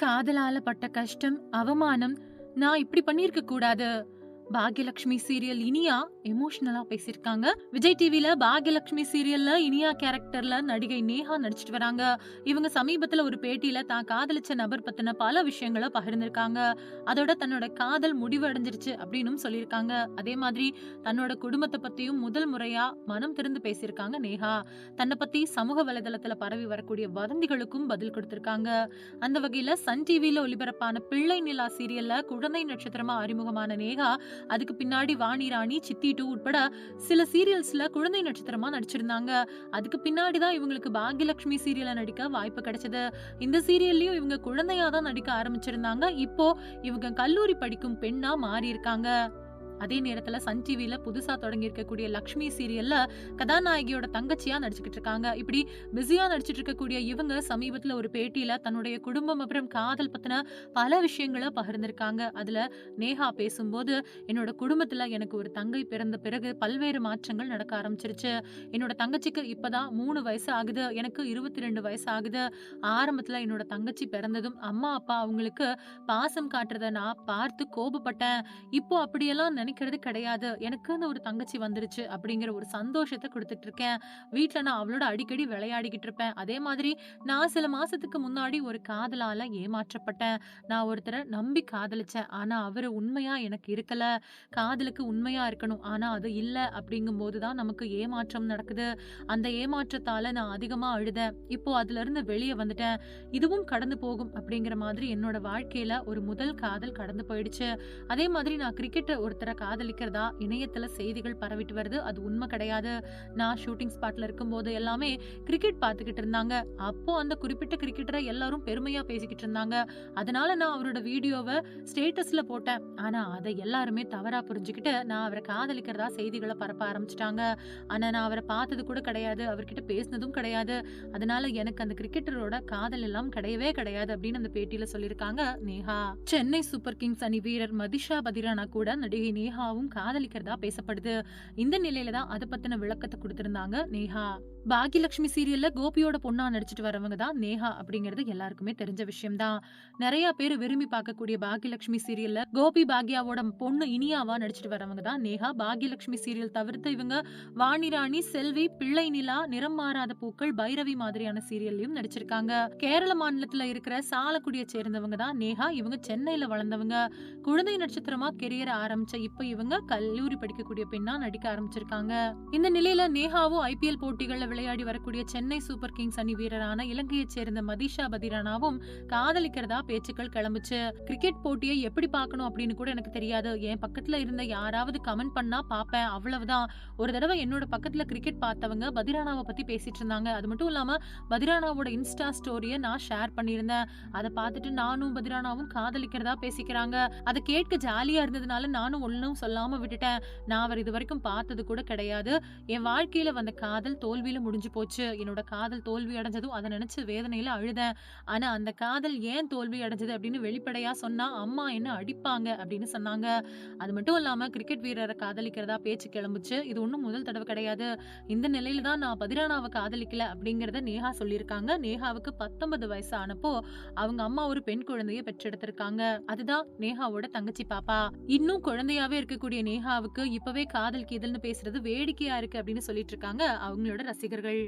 காதலால பட்ட கஷ்டம், அவமானம், நான் இப்படி பண்ணியிருக்க கூடாது. பாக்யலட்சுமி சீரியல் இனியா எமோஷனலா பேசியிருக்காங்க. விஜய் டிவில பாக்யலட்சுமி சீரியல்ல இனியா கேரக்டர்ல நடிகை நேஹா நடிச்சிட்டு வராங்க. இவங்க சமீபத்துல ஒரு பேட்டியில தான் காதலிச்ச நபர் பத்தின பல விஷயங்களை பகிர்ந்திருக்காங்க. அதோட தன்னோட காதல் முடிவு அடைஞ்சிருச்சு அப்படின்னு சொல்லியிருக்காங்க. அதே மாதிரி தன்னோட குடும்பத்தை பத்தியும் முதல் முறையா மனம் திறந்து பேசியிருக்காங்க நேஹா. தன்னை பத்தி சமூக வலைதளத்துல பரவி வரக்கூடிய வதந்திகளுக்கும் பதில் கொடுத்திருக்காங்க. அந்த வகையில சன் டிவில ஒளிபரப்பான பிள்ளை நிலா சீரியல்ல குழந்தை நட்சத்திரமா அறிமுகமான நேஹா அதுக்கு பின்னாடி வாணி ராணி, சித்தி 2 உட்பட சில சீரியல்ஸ்ல குழந்தை நட்சத்திரமா நடிச்சிருந்தாங்க. அதுக்கு பின்னாடி தான் இவங்களுக்கு பாக்யலட்சுமி சீரியல்ல நடிக்க வாய்ப்பு கிடைச்சது. இந்த சீரியல்லயும் இவங்க குழந்தையா தான் நடிக்க ஆரம்பிச்சிருந்தாங்க. இப்போ இவங்க கல்லூரி படிக்கும் பெண்ணா மாறி இருக்காங்க. அதே நேரத்துல சன் டிவில புதுசா தொடங்கி இருக்கக்கூடிய லக்ஷ்மி சீரியல்ல கதாநாயகியோட தங்கச்சியா நடிச்சுக்கிட்டு இருக்காங்க. இப்படி பிஸியா நடிச்சிட்டு இருக்கக்கூடிய இவங்க சமீபத்துல ஒரு பேட்டியில தன்னுடைய குடும்பம் அப்புறம் காதல் பத்தின பல விஷயங்களை பகிர்ந்திருக்காங்க. அதுல நேஹா பேசும்போது, என்னோட குடும்பத்துல எனக்கு ஒரு தங்கை பிறந்த பிறகு பல்வேறு மாற்றங்கள் நடக்க ஆரம்பிச்சிருச்சு. என்னோட தங்கச்சிக்கு இப்பதான் 3 வயசு ஆகுது, எனக்கு 22 வயசு ஆகுது. ஆரம்பத்துல என்னோட தங்கச்சி பிறந்ததும் அம்மா அப்பா அவங்களுக்கு பாசம் காட்டுறத நான் பார்த்து கோபப்பட்டேன். இப்போ அப்படியெல்லாம் நினைக்கிறது கிடையாது. எனக்குன்னு ஒரு தங்கச்சி வந்துருச்சு அப்படிங்கிற ஒரு சந்தோஷத்தை கொடுத்துட்டு இருக்கேன். வீட்ல நான் அவளோட அடிக்கடி விளையாடிக்கிட்டு இருப்பேன். அதே மாதிரி நான் சில மாசத்துக்கு முன்னாடி ஒரு காதலால ஏமாற்றப்பட்டேன். நான் ஒருத்தரை நம்பி காதலிச்சேன். ஆனா அவரு உண்மையா எனக்கு இருக்கல. காதலுக்கு உண்மையா இருக்கணும், ஆனா அது இல்ல அப்படிங்கும் போதுதான் நமக்கு ஏமாற்றம் நடக்குது. அந்த ஏமாற்றத்தால நான் அதிகமா அழுதேன். இப்போ அதுல இருந்து வெளியே வந்துட்டேன். இதுவும் கடந்து போகும் அப்படிங்கிற மாதிரி என்னோட வாழ்க்கையில ஒரு முதல் காதல் கடந்து போயிடுச்சு. அதே மாதிரி நான் கிரிக்கெட் ஒருத்தரை காதலிக்கிறதா இணையத்துல செய்திகள் பரவிட்டு வருது. அது உண்மை கிடையாது. நான் ஷூட்டிங் ஸ்பாட்ல இருக்கும்போது எல்லாமே கிரிக்கெட் பார்த்துக்கிட்டு இருந்தாங்க. அப்போ அந்த குறிப்பிட்ட கிரிக்கெட்டரை எல்லாரும் பெருமையா பேசிக்கிட்டு இருந்தாங்க. அதனால நான் அவரோட வீடியோவை ஸ்டேட்டஸ்ல போட்டேன். ஆனா அதை எல்லாருமே தவறா புரிஞ்சுக்கிட்டு நான் அவரை காதலிக்கிறதா செய்திகளை பரப்ப ஆரம்பிச்சிட்டாங்க. ஆனா நான் அவரை பார்த்தது கூட கிடையாது, அவர்கிட்ட பேசினதும் கிடையாது. அதனால எனக்கு அந்த கிரிக்கெட்டரோட காதல் எல்லாம் கிடையவே கிடையாது அப்படின்னு அந்த பேட்டியில சொல்லியிருக்காங்க நேஹா. சென்னை சூப்பர் கிங்ஸ் அணி வீரர் மதிஷா பதிரானா கூட நடிகை நேஹாவும் காதலிக்கிறதா பேசப்படுது. இந்த நிலையில தான் அதை பத்தின விளக்கத்தை கொடுத்திருந்தாங்க நேஹா. பாக்யலட்சுமி சீரியல்ல கோபியோட பொண்ணா நடிச்சிட்டு வரவங்க தான் நேஹா அப்படிங்கிறது எல்லாருக்குமே தெரிஞ்ச விஷயம் தான். நிறைய பேர் விரும்பி பார்க்கக்கூடிய பாக்யலட்சுமி சீரியல்ல கோபி பாக்யாவோட பொண்ணு இனியாவா நடிச்சிட்டு வரவங்க தான் நேஹா. பாக்யலட்சுமி சீரியல் தவிர்த்து இவங்க வாணி ராணி, செல்வி, பிள்ளை நிலா, நிறம் மாறாத பூக்கள், பைரவி மாதிரியான சீரியல்லையும் நடிச்சிருக்காங்க. கேரள மாநிலத்துல இருக்கிற சாலக்குடியை சேர்ந்தவங்க தான் நேஹா. இவங்க சென்னையில வளர்ந்தவங்க. குழந்தை நட்சத்திரமா கெரியர் ஆரம்பிச்ச இப்ப இவங்க கல்லூரி படிக்கக்கூடிய பெண்ணா நடிக்க ஆரம்பிச்சிருக்காங்க. இந்த நிலையில நேஹாவும் IPL போட்டிகள்ல விளையாடி வரக்கூடிய சென்னை சூப்பர் கிங்ஸ் அணி வீரரான இலங்கையைச் சேர்ந்த மதிஷா பதிரானாவும் காதலிக்கிறதா பேச்சுக்கள் கிளம்புச்சு. கிரிக்கெட் போட்டியை எப்படி பார்க்கணும் அப்படின்னு கூட எனக்கு தெரியாது. என் பக்கத்துல இருந்த யாராவது கமெண்ட் பண்ணா பாப்பேன், அவ்வளவுதான். ஒரு தடவை என்னோட பக்கத்துல கிரிக்கெட் பார்த்தவங்க பதிரானாவை பத்தி பேசிட்டு இருந்தாங்க. அது மட்டும் இல்லாம பதிரானாவோட இன்ஸ்டா ஸ்டோரியை நான் ஷேர் பண்ணியிருந்தேன். அதை பார்த்துட்டு நானும் பதிரானாவும் காதலிக்கிறதா பேசிக்கிறாங்க. அதை கேட்க ஜாலியா இருந்ததுனால நானும் ஒன்னும் சொல்லாம விட்டுட்டேன். நான் அவர் இது வரைக்கும் பார்த்தது கூட கிடையாது. என் வாழ்க்கையில வந்த காதல் தோல்வியில முடிஞ்சு போச்சு. என்னோட காதல் தோல்வி அடைஞ்சதும் அதை நினைச்சு வேதனையில அழுதேன். ஆனா அந்த காதல் ஏன் தோல்வி அடைஞ்சது அப்படின்னு வெளிப்படையா சொன்னா அம்மா என்ன அடிப்பாங்க அப்படின்னு சொன்னாங்க. அது மட்டும் இல்லாம கிரிக்கெட் வீரரை காதலிக்கிறதா பேச்சு கிளம்புச்சு. இது ஒன்னும் முதல் தடவை கிடையாது. இந்த நிலையில தான் நான் பதிரானாவை காதலிக்கல அப்படிங்கறத நேஹா சொல்லியிருக்காங்க. நேஹாவுக்கு 19 வயசு ஆனப்போ அவங்க அம்மா ஒரு பெண் குழந்தையை பெற்றெடுத்திருக்காங்க. அதுதான் நேஹாவோட தங்கச்சி பாப்பா. இன்னும் குழந்தையாவே இருக்கக்கூடிய நேஹாவுக்கு இப்பவே காதல் கீதல்னு பேசுறது வேடிக்கையா இருக்கு அப்படின்னு சொல்லிட்டு இருக்காங்க அவங்களோட ரசிகர்கள்.